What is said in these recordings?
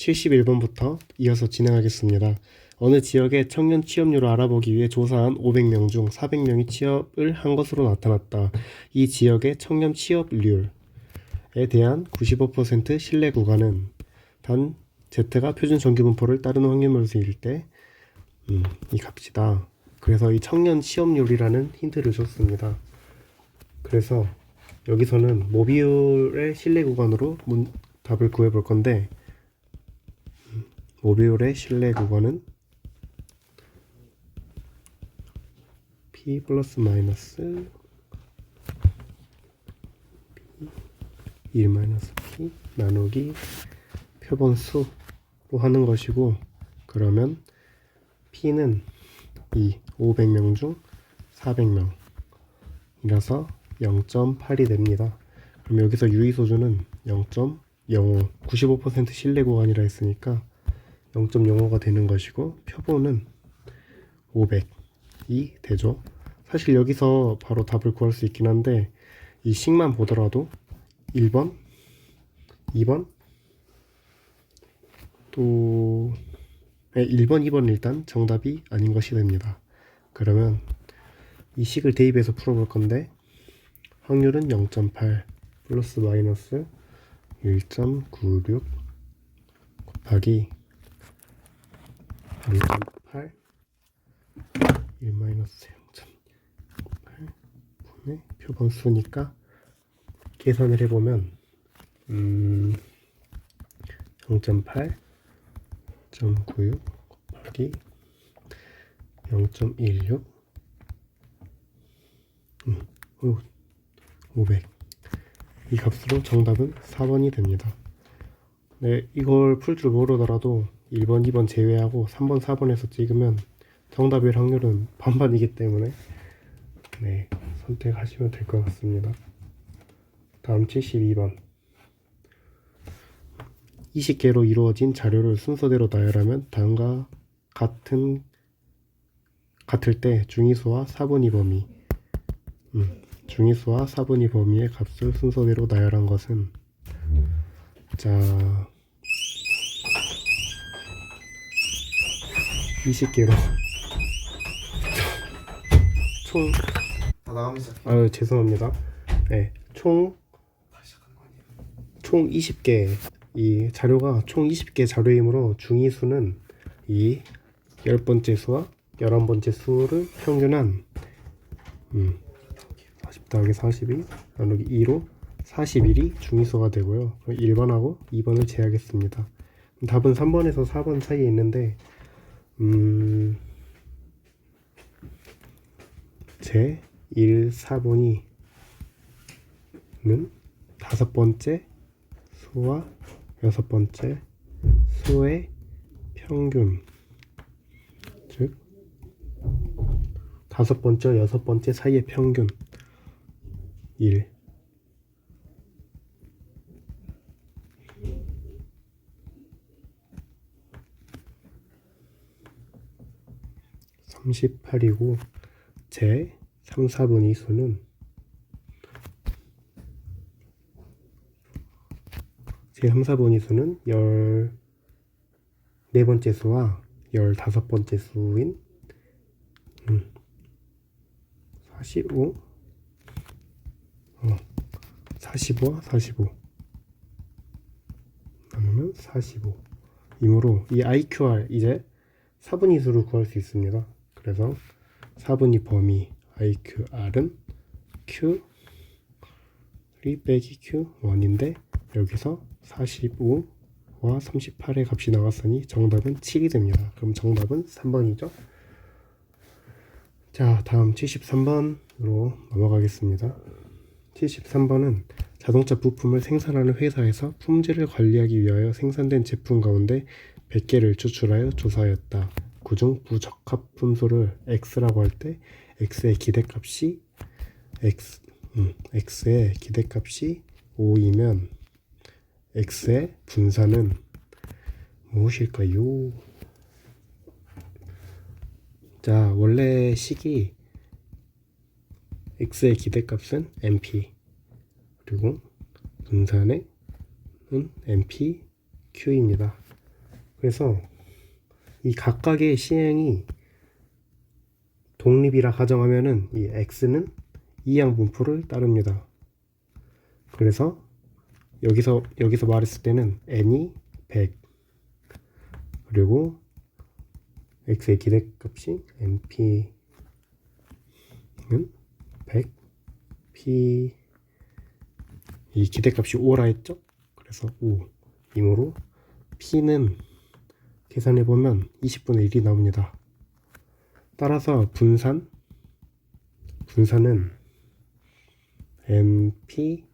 71번부터 이어서 진행하겠습니다. 어느 지역의 청년 취업률을 알아보기 위해 조사한 500명 중 400명이 취업을 한 것으로 나타났다. 이 지역의 청년 취업률에 대한 95% 신뢰 구간은 단 Z가 표준 정규 분포를 따르는 확률을 수일 때 이 값이다. 그래서 이 청년 취업률이라는 힌트를 줬습니다. 그래서 여기서는 모비율의 신뢰 구간으로 답을 구해 볼 건데, 모비율의 신뢰 구간은 P 플러스 마이너스 P 1 마이너스 P 나누기 표본수로 하는 것이고, 그러면 P는 이 500명 중 400명이라서 0.8이 됩니다. 그럼 여기서 유의소수는 0.05, 95% 신뢰 구간이라 했으니까 0.05가 되는 것이고, 표본은 500이 되죠. 사실 여기서 바로 답을 구할 수 있긴 한데, 이 식만 보더라도 1번, 2번, 또 1번, 2번은 일단 정답이 아닌 것이 됩니다. 그러면 이 식을 대입해서 풀어볼 건데, 확률은 0.8 플러스 마이너스 1.96 곱하기 0.8 1 마이너스 0.8 분의 표본수니까 계산을 해보면 0.8 0.96 곱하기 0.16 500, 이 값으로 정답은 4번이 됩니다. 네, 이걸 풀 줄 모르더라도 1번, 2번 제외하고 3번, 4번에서 찍으면 정답일 확률은 반반이기 때문에 네, 선택하시면 될 것 같습니다. 다음 72번. 20개로 이루어진 자료를 순서대로 나열하면 다음과 같을 때 중위수와 4분의 범위 중위수와 4분의 범위의 값을 순서대로 나열한 것은, 자, 20개로 총 죄송합니다. 네, 총 20개, 이 자료가 총 20개 자료이므로 중위수는 이 10번째 수와 11번째 수를 평균한 40 더하기 42 나누기 2로 41이 중위수가 되고요. 1번하고 2번을 제하겠습니다. 답은 3번에서 4번 사이에 있는데 제 1, 4번이 는 5번째 수와 6번째 수의 평균, 즉 5번째, 6번째 사이의 평균 1 38이고, 제 3, 4분의 수는 제 3, 4분의 수는 14번째 수와 15번째 수인 45 45와 45 나누면 45 이므로 이 IQR 이제 4분의 수를 구할 수 있습니다. 그래서 4분의 범위 IQR은 Q3 빼기 Q1인데, 여기서 45와 38의 값이 나왔으니 정답은 7이 됩니다. 그럼 정답은 3번이죠. 자, 다음 73번으로 넘어가겠습니다. 73번은 자동차 부품을 생산하는 회사에서 품질을 관리하기 위하여 생산된 제품 가운데 100개를 추출하여 조사하였다. 그중 부적합 분소를 X라고 할 때 X의 기대값이 X의 기대값이 5이면 X의 분사는 무엇일까요? 자, 원래 식이 X의 기대값은 MP, 그리고 분산은 MP Q입니다. 그래서 이 각각의 시행이 독립이라 가정하면은 이 x는 이항 분포를 따릅니다. 그래서 여기서 말했을 때는 n이 100 그리고 x의 기대값이 np는 100 p 이 기대값이 5라 했죠? 그래서 5 이므로 p는 계산해보면 20분의 1이 나옵니다. 따라서 분산은 np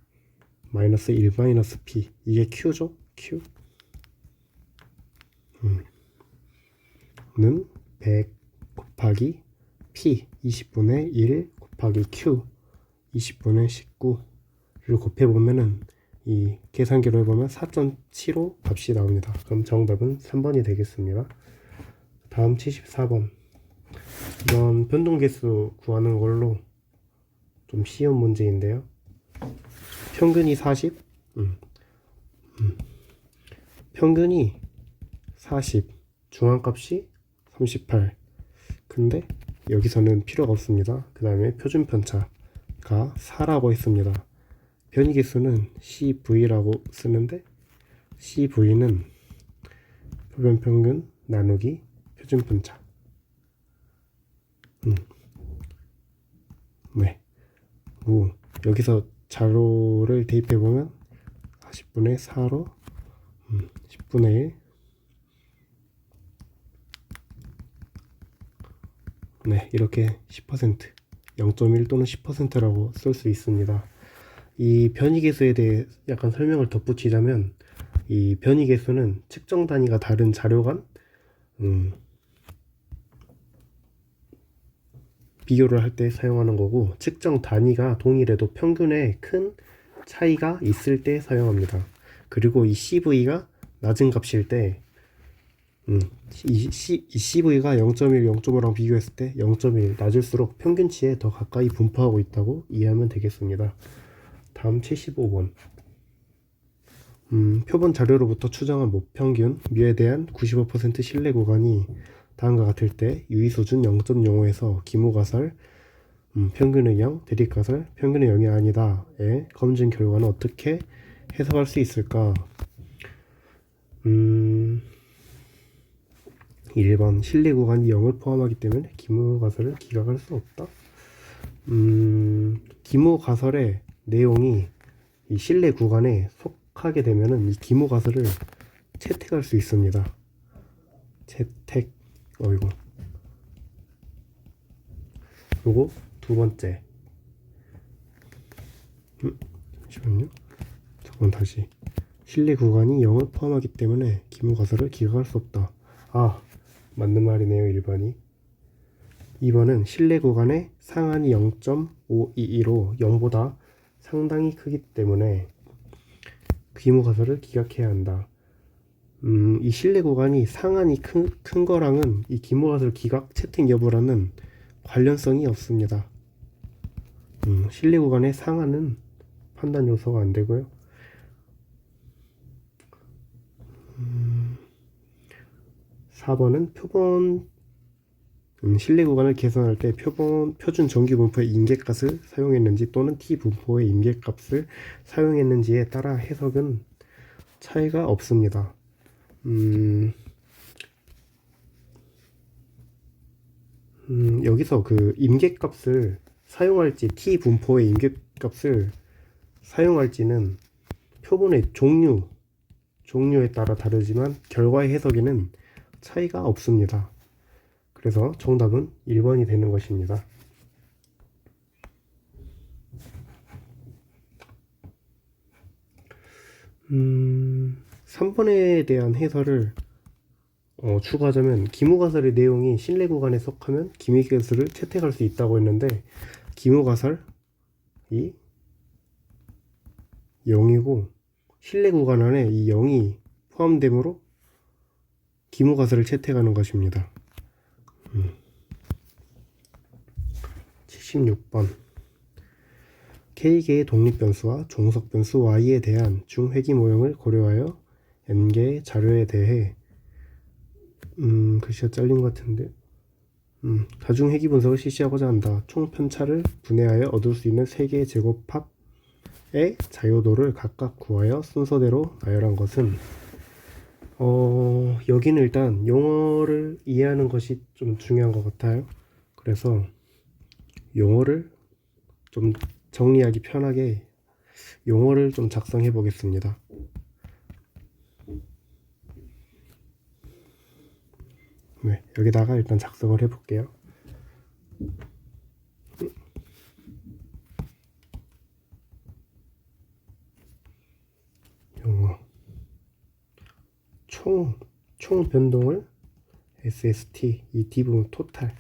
마이너스 1 마이너스 p 이게 q죠? q 는 100 곱하기 p 20분의 1 곱하기 q 20분의 19를 곱해보면은 이 계산기로 해보면 4.75 값이 나옵니다. 그럼 정답은 3번이 되겠습니다. 다음 74번. 이건 변동계수 구하는 걸로 좀 쉬운 문제인데요. 평균이 40, 평균이 40, 중앙값이 38. 근데 여기서는 필요가 없습니다. 그 다음에 표준편차가 4라고 했습니다. 변이계수는 CV라고 쓰는데 CV는 표변평균 나누기 표준편차. 네. 여기서 자료를 대입해보면 40분의 4로 10분의 1 네, 이렇게 10% 0.1 또는 10%라고 쓸 수 있습니다. 이 변이계수에 대해 약간 설명을 덧붙이자면 이 변이계수는 측정 단위가 다른 자료 간 비교를 할 때 사용하는 거고 측정 단위가 동일해도 평균에 큰 차이가 있을 때 사용합니다. 그리고 이 CV가 낮은 값일 때 이 CV가 0.1, 0.5랑 비교했을 때 0.1 낮을수록 평균치에 더 가까이 분포하고 있다고 이해하면 되겠습니다. 다음 75번. 표본 자료로부터 추정한 모평균 뮤에 대한 95% 신뢰 구간이 다음과 같을 때 유의수준 0.05에서 기무가설 평균의 0, 대립가설 평균의 0이 아니다의 검증 결과는 어떻게 해석할 수 있을까? 1번 신뢰 구간이 0을 포함하기 때문에 기무가설을 기각할 수 없다. 기무가설의 내용이 이 신뢰 구간에 속하게 되면은 이 기무가설을 채택할 수 있습니다. 채택. 어이구. 그리고 두 번째. 잠시만요. 저건 다시. 신뢰 구간이 0을 포함하기 때문에 기무가설을 기각할 수 없다. 아, 맞는 말이네요. 1번이. 2번은 신뢰 구간의 상한이 0.522로 0보다 상당히 크기 때문에 기무가설을 기각해야 한다. 이 신뢰 구간이 상한이 큰 거랑은 이 기무가설 기각 채택 여부라는 관련성이 없습니다. 신뢰 구간의 상한은 판단 요소가 안 되고요. 4번은 표본 신뢰 구간을 계산할 때 표준 정규 분포의 임계값을 사용했는지 또는 t 분포의 임계값을 사용했는지에 따라 해석은 차이가 없습니다. 여기서 그 임계값을 사용할지 t 분포의 임계값을 사용할지는 표본의 종류에 따라 다르지만 결과의 해석에는 차이가 없습니다. 그래서 정답은 1번이 되는 것입니다. 3번에 대한 해설을 추가하자면 기무가설의 내용이 신뢰 구간에 속하면 기무계수를 채택할 수 있다고 했는데 기무가설이 0이고 신뢰 구간 안에 이 0이 포함되므로 기무가설을 채택하는 것입니다. 76번 K개의 독립변수와 종속변수 Y에 대한 중회귀 모형을 고려하여 N개의 자료에 대해 글씨가 잘린 것 같은데. 다중 회귀 분석을 실시하고자 한다. 총 편차를 분해하여 얻을 수 있는 세 개의 제곱합의 자유도를 각각 구하여 순서대로 나열한 것은, 여기는 일단 용어를 이해하는 것이 좀 중요한 것 같아요. 그래서 용어를 좀 정리하기 편하게 용어를 좀 작성해 보겠습니다. 네, 여기다가 일단 작성을 해 볼게요. 용어 총 변동을 SST, 이 D 부분 토탈,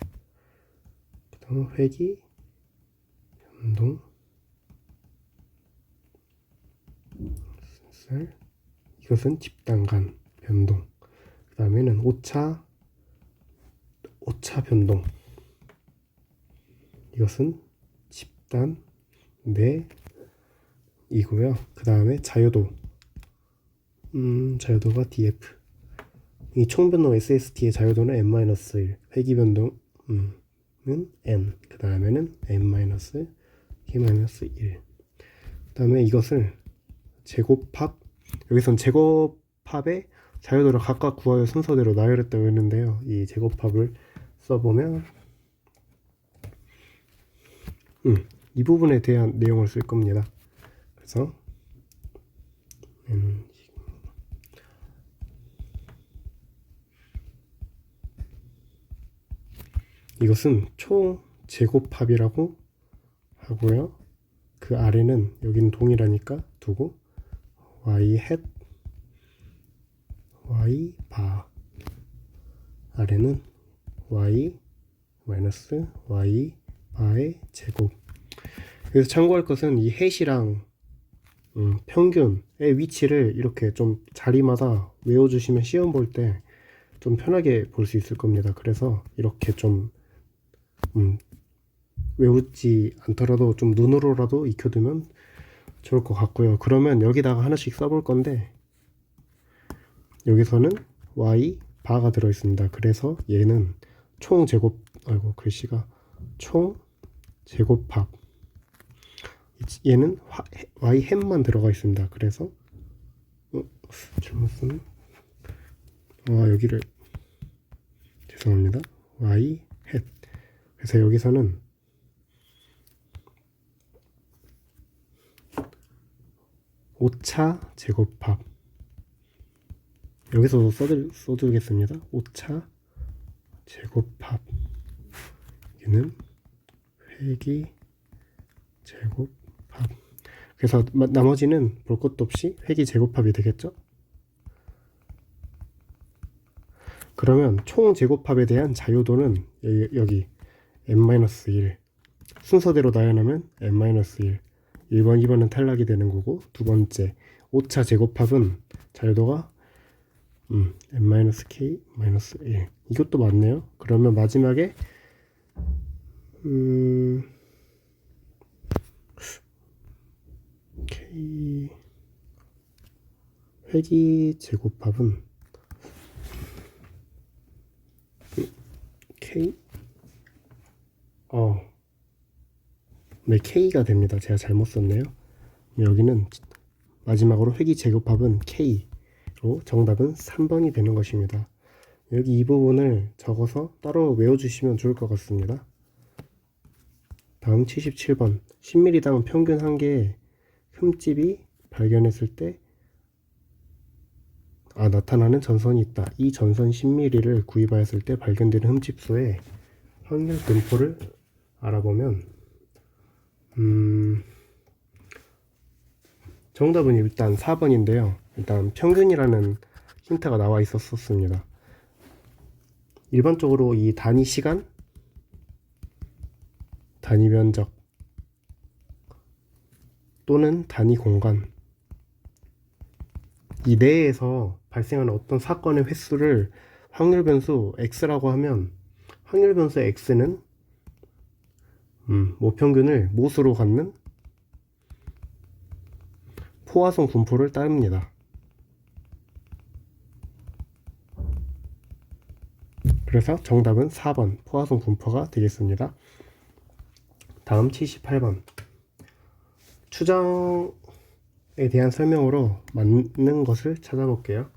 그 다음 회기 변동 셀, 이것은 집단 간 변동, 그 다음에는 오차 변동, 이것은 집단 내이고요. 그 다음에 자유도, 자유도가 DF, 이 총변동 SST의 자유도는 n-1, 회기 변동은 n, 그 다음에는 n-k-1. 그 다음에 이것을 제곱합, 여기선 제곱합의 자유도를 각각 구하여 순서대로 나열했다고 했는데요. 이 제곱합을 써보면 이 부분에 대한 내용을 쓸 겁니다. 그래서 이것은 총 제곱합이라고 하고요. 그 아래는 여기는 동일하니까 두고 y 햇 y 바, 아래는 y 마이너스 y 바의 제곱. 그래서 참고할 것은 이 햇이랑 평균의 위치를 이렇게 좀 자리마다 외워주시면 시험 볼 때 좀 편하게 볼 수 있을 겁니다. 그래서 이렇게 좀 외우지 않더라도 좀 눈으로라도 익혀두면 좋을 것 같고요. 그러면 여기다가 하나씩 써볼 건데, 여기서는 y 바가 들어있습니다. 그래서 얘는 총 제곱, 글씨가 총 제곱합, 얘는 y 햇만 들어가 있습니다. 그래서 잘못 쓴, 여기를 죄송합니다. y 햇. 그래서 여기서는 오차 제곱합, 여기서도 써두겠습니다. 오차 제곱합, 여기는 회기 제곱합. 그래서 나머지는 볼 것도 없이 회기 제곱합이 되겠죠. 그러면 총 제곱합에 대한 자유도는 여기 n-1, 순서대로 나열하면 n-1, 1번, 2번은 탈락이 되는 거고, 두 번째 오차 제곱합은 자유도가 n-k-1, 이것도 맞네요. 그러면 마지막에 k 회기 제곱합은 k 네, k가 됩니다. 제가 잘못 썼네요. 여기는 마지막으로 회기 제곱합은 k로 정답은 3번이 되는 것입니다. 여기 이 부분을 적어서 따로 외워주시면 좋을 것 같습니다. 다음 77번, 10ml당 평균 한 개의 흠집이 발견했을 때 나타나는 전선이 있다. 이 전선 10ml를 구입하였을 때 발견되는 흠집수의 확률 분포를 알아보면, 정답은 일단 4번인데요. 일단 평균이라는 힌트가 나와 있었습니다. 일반적으로 이 단위 시간, 단위 면적 또는 단위 공간, 이 내에서 발생하는 어떤 사건의 횟수를 확률 변수 x라고 하면, 확률 변수 x는 모평균을 못으로 갖는 포화성 분포를 따릅니다. 그래서 정답은 4번 포화송 분포가 되겠습니다. 다음 78번. 추정에 대한 설명으로 맞는 것을 찾아볼게요.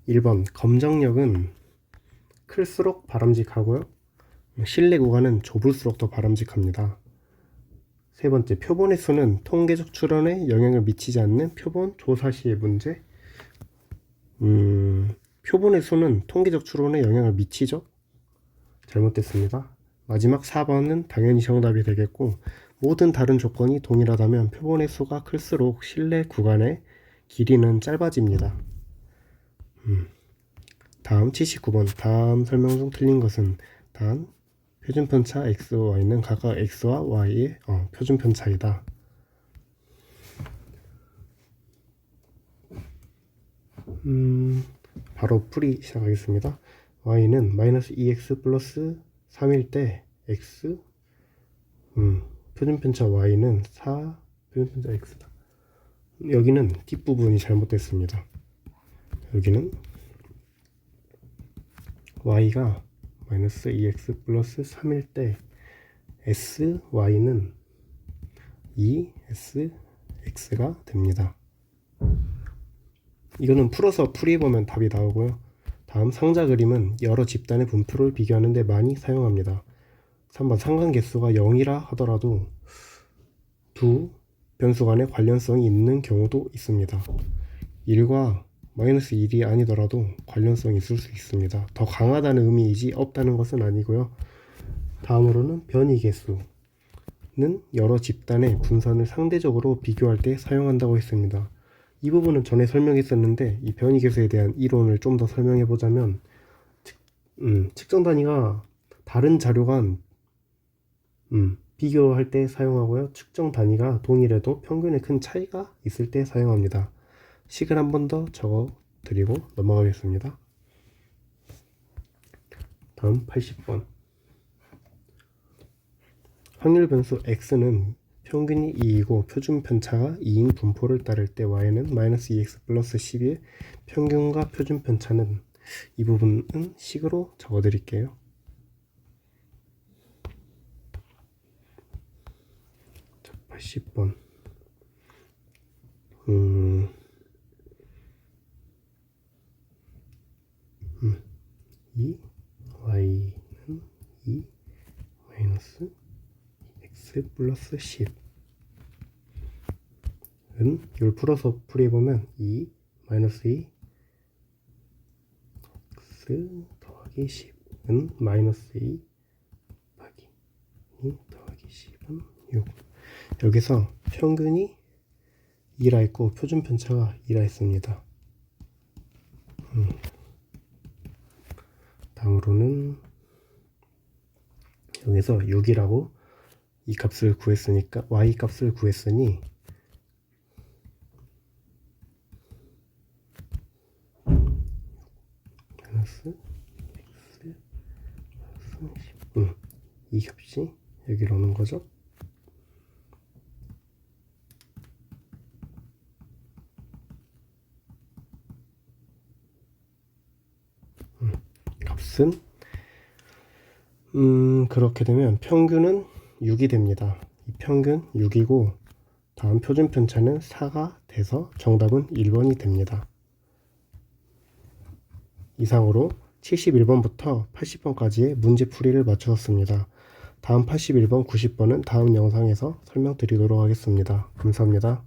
1번 검정력은 클수록 바람직하고요. 실내 구간은 좁을수록 더 바람직합니다. 세 번째, 표본의 수는 통계적 추론에 영향을 미치지 않는 표본 조사 시의 문제. 표본의 수는 통계적 추론에 영향을 미치죠? 잘못됐습니다. 마지막 4번은 당연히 정답이 되겠고, 모든 다른 조건이 동일하다면 표본의 수가 클수록 실내 구간의 길이는 짧아집니다. 다음 79번. 다음 설명 중 틀린 것은 단 표준 편차 x와 y는 각각 x와 y의 표준 편차이다. 바로 풀이 시작하겠습니다. y는 마이너스 2x 플러스 3일 때 x 표준 편차 y는 4 표준 편차 x다. 여기는 뒷부분이 잘못됐습니다. 여기는 y가 마이너스 2x 플러스 3일 때 sy는 2sx가 됩니다. 이거는 풀어서 풀이해보면 답이 나오고요. 다음 상자 그림은 여러 집단의 분포를 비교하는 데 많이 사용합니다. 3번 상관계수가 0이라 하더라도 두 변수 간의 관련성이 있는 경우도 있습니다. 1과 마이너스 1이 아니더라도 관련성이 있을 수 있습니다. 더 강하다는 의미이지 없다는 것은 아니고요. 다음으로는 변이계수는 여러 집단의 분선을 상대적으로 비교할 때 사용한다고 했습니다. 이 부분은 전에 설명했었는데 이 변이계수에 대한 이론을 좀 더 설명해보자면 측정 단위가 다른 자료 간 비교할 때 사용하고요. 측정 단위가 동일해도 평균에 큰 차이가 있을 때 사용합니다. 식을 한 번 더 적어 드리고 넘어가겠습니다. 다음 80번. 확률 변수 x는 평균이 2이고 표준 편차가 2인 분포를 따를 때 y는 마이너스 2x 플러스 11, 평균과 표준 편차는, 이 부분은 식으로 적어 드릴게요. 자, 80번. 이 y는 2 마이너스 x 플러스 10은 이걸 풀어서 풀이해보면 2 마이너스 2 x 더하기 10은 마이너스 2 더하기 2 더하기 10은 6. 여기서 평균이 2라 했고 표준 편차가 2라 했습니다. 다음으로는 여기서 6이라고 이 값을 구했으니까 y 값을 구했으니 마이너스 x 플러스 10. 이 값이 여기로 오는 거죠. 값은 그렇게 되면 평균은 6이 됩니다. 이 평균 6이고 다음 표준 편차는 4가 돼서 정답은 1번이 됩니다. 이상으로 71번부터 80번까지의 문제풀이를 마쳤습니다. 다음 81번, 90번은 다음 영상에서 설명드리도록 하겠습니다. 감사합니다.